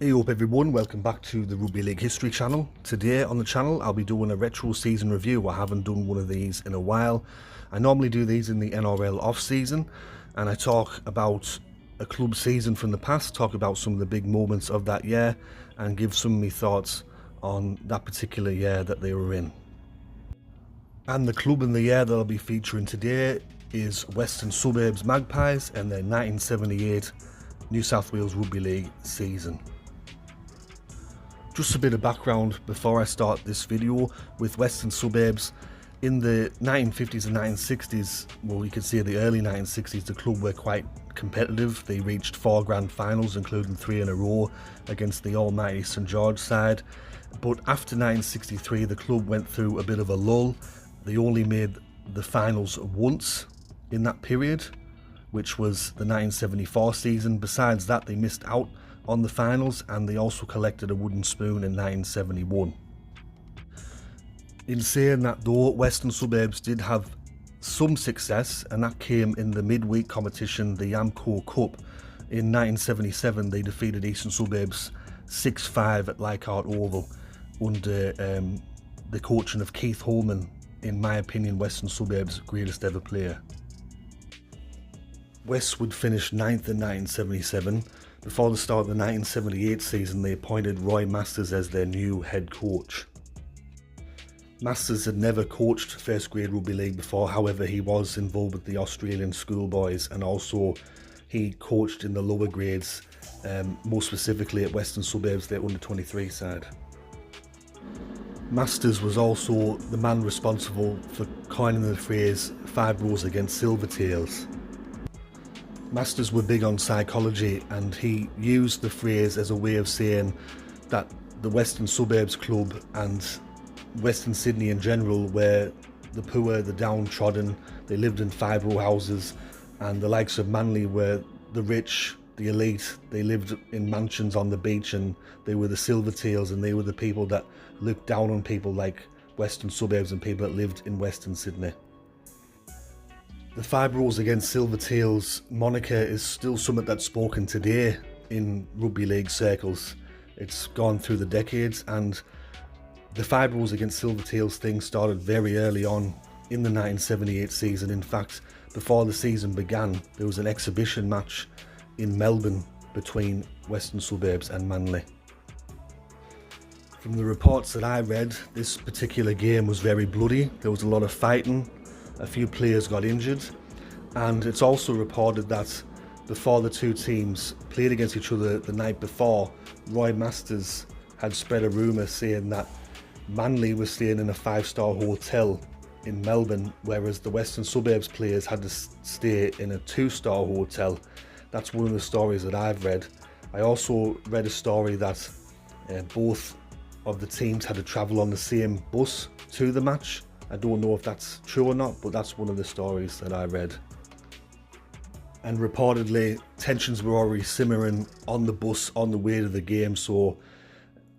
Hey up everyone, welcome back to the Rugby League History channel. Today on the channel I'll be doing a retro season review. I haven't done one of these in a while. I normally do these in the NRL off season and I talk about a club season from the past, talk about some of the big moments of that year and give some of my thoughts on that particular year that they were in. And the club in the year that I'll be featuring today is Western Suburbs Magpies and their 1978 New South Wales Rugby League season. Just a bit of background before I start this video with Western Suburbs. In the 1950s and 1960s, well, you could say the early 1960s, the club were quite competitive. They reached 4 grand finals, including 3 in a row against the almighty St George side. But after 1963, the club went through a bit of a lull. They only made the finals once in that period, which was the 1974 season. Besides that, they missed out on the finals and they also collected a wooden spoon in 1971. In saying that though, Western Suburbs did have some success, and that came in the midweek competition, the Yamco Cup. In 1977 they defeated Eastern Suburbs 6-5 at Leichhardt Oval under the coaching of Keith Holman, in my opinion Western Suburbs' greatest ever player. Westwood finished 9th in 1977. Before the start of the 1978 season, they appointed Roy Masters as their new head coach. Masters had never coached first grade rugby league before, however he was involved with the Australian schoolboys and also he coached in the lower grades, more specifically at Western Suburbs, their under 23 side. Masters was also the man responsible for coining the phrase 5 rows against Silvertails. Masters were big on psychology and he used the phrase as a way of saying that the Western Suburbs club and Western Sydney in general were the poor, the downtrodden. They lived in 5-row houses, and the likes of Manly were the rich, the elite. They lived in mansions on the beach and they were the Silvertails, and they were the people that looked down on people like Western Suburbs and people that lived in Western Sydney. The 5 rows against Silvertails moniker is still something that's spoken today in rugby league circles. It's gone through the decades, and the 5 rows against Silvertails thing started very early on in the 1978 season. In fact, before the season began, there was an exhibition match in Melbourne between Western Suburbs and Manly. From the reports that I read, this particular game was very bloody. There was a lot of fighting. A few players got injured, and it's also reported that before the two teams played against each other the night before, Roy Masters had spread a rumour saying that Manly was staying in a 5-star hotel in Melbourne, whereas the Western Suburbs players had to stay in a 2-star hotel. That's one of the stories that I've read. I also read a story that both of the teams had to travel on the same bus to the match. I don't know if that's true or not, but that's one of the stories that I read. And reportedly, tensions were already simmering on the bus on the way to the game, so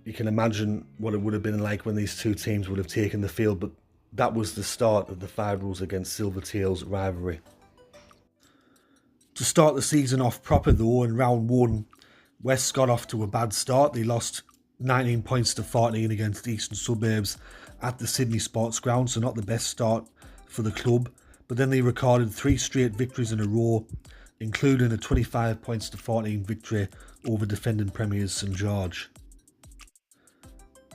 you can imagine what it would have been like when these two teams would have taken the field, but that was the start of the 5 rows against Silvertails rivalry. To start the season off proper though, in round 1, West got off to a bad start. They lost 19 points to 14 against Eastern Suburbs at the Sydney Sports Ground, so not the best start for the club. But then they recorded 3 straight victories in a row, including a 25 points to 14 victory over defending premiers St George.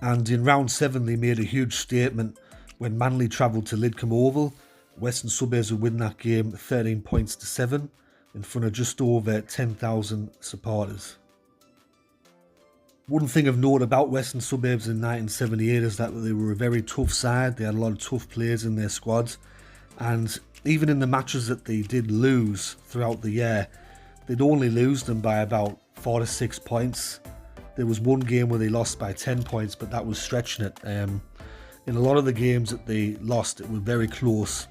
And in round 7 they made a huge statement when Manly travelled to Lidcombe Oval. Western Suburbs would win that game 13 points to 7 in front of just over 10,000 supporters. One thing of note about Western Suburbs in 1978 is that they were a very tough side. They had a lot of tough players in their squads, and even in the matches that they did lose throughout the year, they'd only lose them by about 4 to 6 points. There was one game where they lost by 10 points, but that was stretching it. In a lot of the games that they lost, it was very close,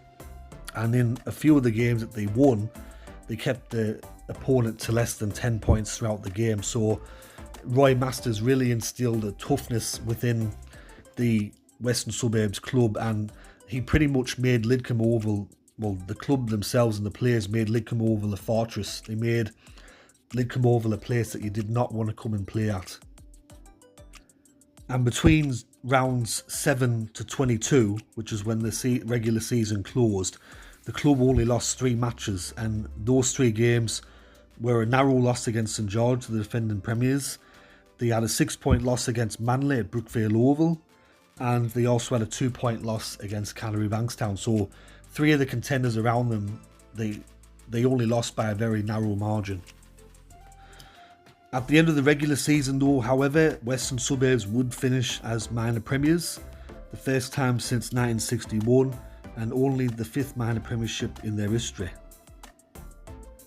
and in a few of the games that they won, they kept the opponent to less than 10 points throughout the game. So Roy Masters really instilled a toughness within the Western Suburbs club, and he pretty much made Lidcombe Oval, well, the club themselves and the players made Lidcombe Oval a fortress. They made Lidcombe Oval a place that you did not want to come and play at. And between rounds 7 to 22, which is when the regular season closed, the club only lost 3 matches, and those 3 games were a narrow loss against St George, the defending premiers. They had a 6-point loss against Manly at Brookvale Oval, and they also had a 2-point loss against Canterbury Bankstown. So 3 of the contenders around them, they only lost by a very narrow margin. At the end of the regular season though, however, Western Suburbs would finish as minor premiers, the first time since 1961, and only the 5th minor premiership in their history.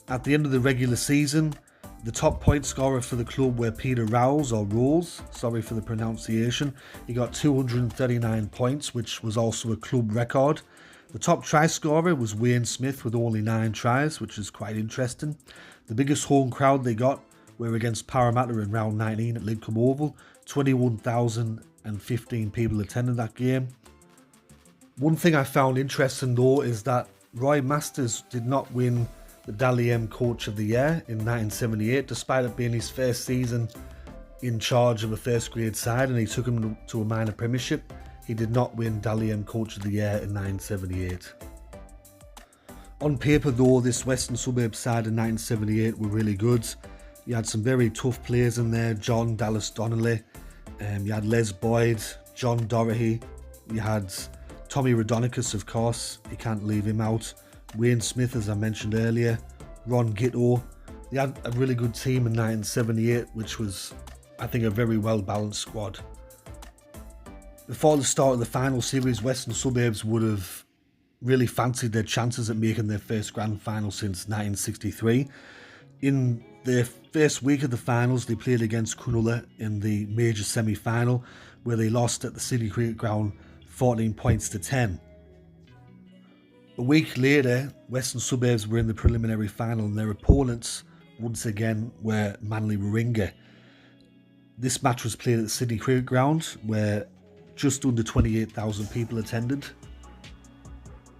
At the end of the regular season, the top point scorer for the club were Peter Rowles, sorry for the pronunciation. He got 239 points, which was also a club record. The top try scorer was Wayne Smith with only 9 tries, which is quite interesting. The biggest home crowd they got were against Parramatta in round 19 at Lidcombe Oval. 21,015 people attended that game. One thing I found interesting though is that Roy Masters did not win the Dally M Coach of the Year in 1978, despite it being his first season in charge of a first grade side and he took him to a minor premiership. He did not win Dally M Coach of the Year in 1978. On paper though, this Western Suburbs side in 1978 were really good. You had some very tough players in there. John Dallas Donnelly, you had Les Boyd, John Doherty, you had Tommy Raudonikis, of course, you can't leave him out. Wayne Smith, as I mentioned earlier, Ron Gitto. They had a really good team in 1978, which was, I think, a very well balanced squad. Before the start of the final series, Western Suburbs would have really fancied their chances at making their first grand final since 1963. In their first week of the finals, they played against Cronulla in the major semi-final, where they lost at the City Cricket Ground 14 points to 10. A week later, Western Suburbs were in the preliminary final and their opponents, once again, were Manly Warringah. This match was played at the City Cricket Ground, where just under 28,000 people attended.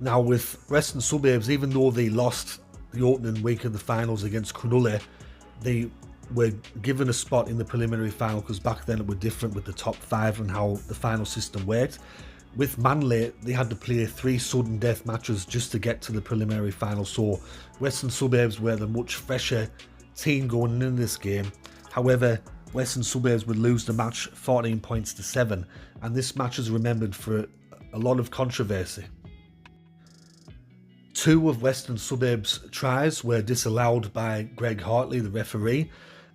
Now with Western Suburbs, even though they lost the opening week of the finals against Cronulla, they were given a spot in the preliminary final because back then it was different with the top 5 and how the final system worked. With Manly, they had to play 3 sudden death matches just to get to the preliminary final, so Western Suburbs were the much fresher team going into this game. However, Western Suburbs would lose the match 14 points to 7, and this match is remembered for a lot of controversy. 2 of Western Suburbs' tries were disallowed by Greg Hartley, the referee,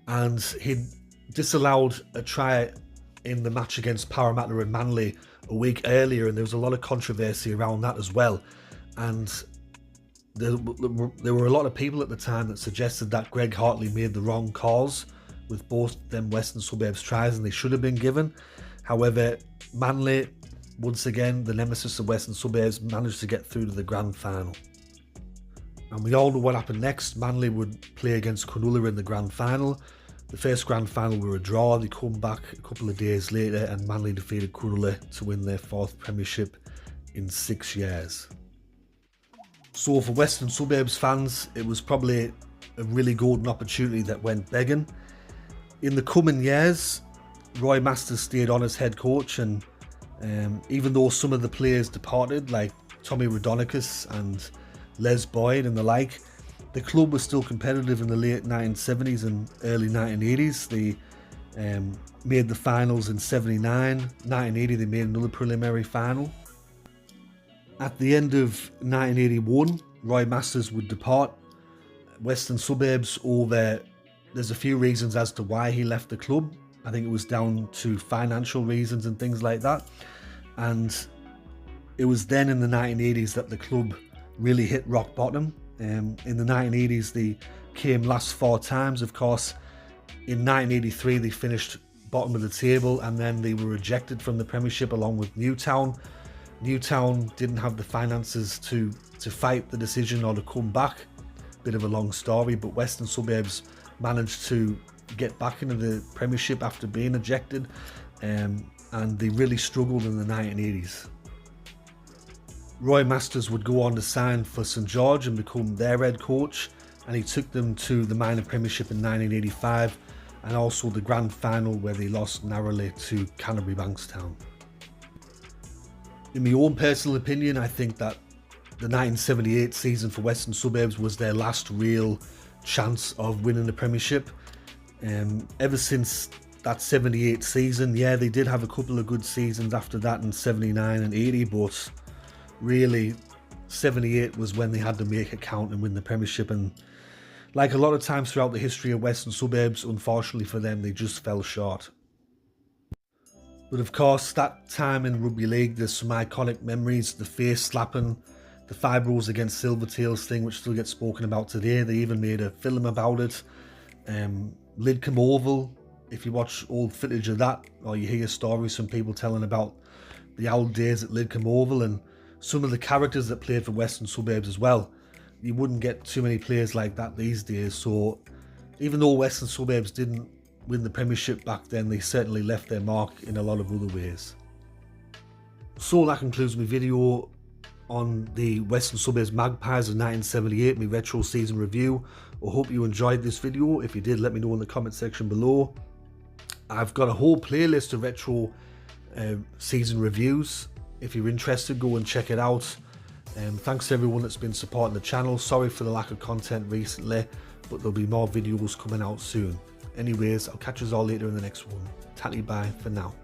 and he disallowed a try in the match against Parramatta and Manly a week earlier, and there was a lot of controversy around that as well. And there were a lot of people at the time that suggested that Greg Hartley made the wrong calls with both them Western Suburbs tries and they should have been given. However, Manly, once again, the nemesis of Western Suburbs, managed to get through to the grand final. And we all know what happened next. Manly would play against Cronulla in the grand final. The first grand final were a draw. They come back a couple of days later and Manly defeated Cronulla to win their 4th premiership in 6 years. So for Western Suburbs fans, it was probably a really golden opportunity that went begging. In the coming years, Roy Masters stayed on as head coach, and even though some of the players departed, like Tommy Raudonikis and Les Boyd and the like, the club was still competitive in the late 1970s and early 1980s. They made the finals in 79. 1980 they made another preliminary final. At the end of 1981, Roy Masters would depart Western Suburbs over... There's a few reasons as to why he left the club. I think it was down to financial reasons and things like that. And it was then in the 1980s that the club really hit rock bottom. In the 1980s, they came last 4 times. Of course, in 1983, they finished bottom of the table, and then they were rejected from the Premiership along with Newtown. Newtown didn't have the finances to fight the decision or to come back. Bit of a long story, but Western Suburbs managed to get back into the Premiership after being ejected, and they really struggled in the 1980s. Roy Masters would go on to sign for St George and become their head coach, and he took them to the minor premiership in 1985 and also the grand final where they lost narrowly to Canterbury Bankstown. In my own personal opinion, I think that the 1978 season for Western Suburbs was their last real chance of winning the premiership. Ever since that 78 season, yeah, they did have a couple of good seasons after that in 79 and 80, but really 78 was when they had to make it count and win the premiership. And like a lot of times throughout the history of Western Suburbs, unfortunately for them, they just fell short. But of course, that time in Rugby League, there's some iconic memories, the face slapping, the 5 rules against Silvertails thing, which still gets spoken about today. They even made a film about it. Lidcombe Oval, if you watch old footage of that, or you hear stories from people telling about the old days at Lidcombe Oval and some of the characters that played for Western Suburbs as well. You wouldn't get too many players like that these days, so even though Western Suburbs didn't win the premiership back then, they certainly left their mark in a lot of other ways. So that concludes my video on the Western Suburbs Magpies of 1978, my retro season review. I hope you enjoyed this video. If you did, let me know in the comment section below. I've got a whole playlist of retro season reviews. If you're interested, go and check it out. Thanks to everyone that's been supporting the channel. Sorry for the lack of content recently, but there'll be more videos coming out soon. Anyways, I'll catch us all later in the next one. Tatty bye for now.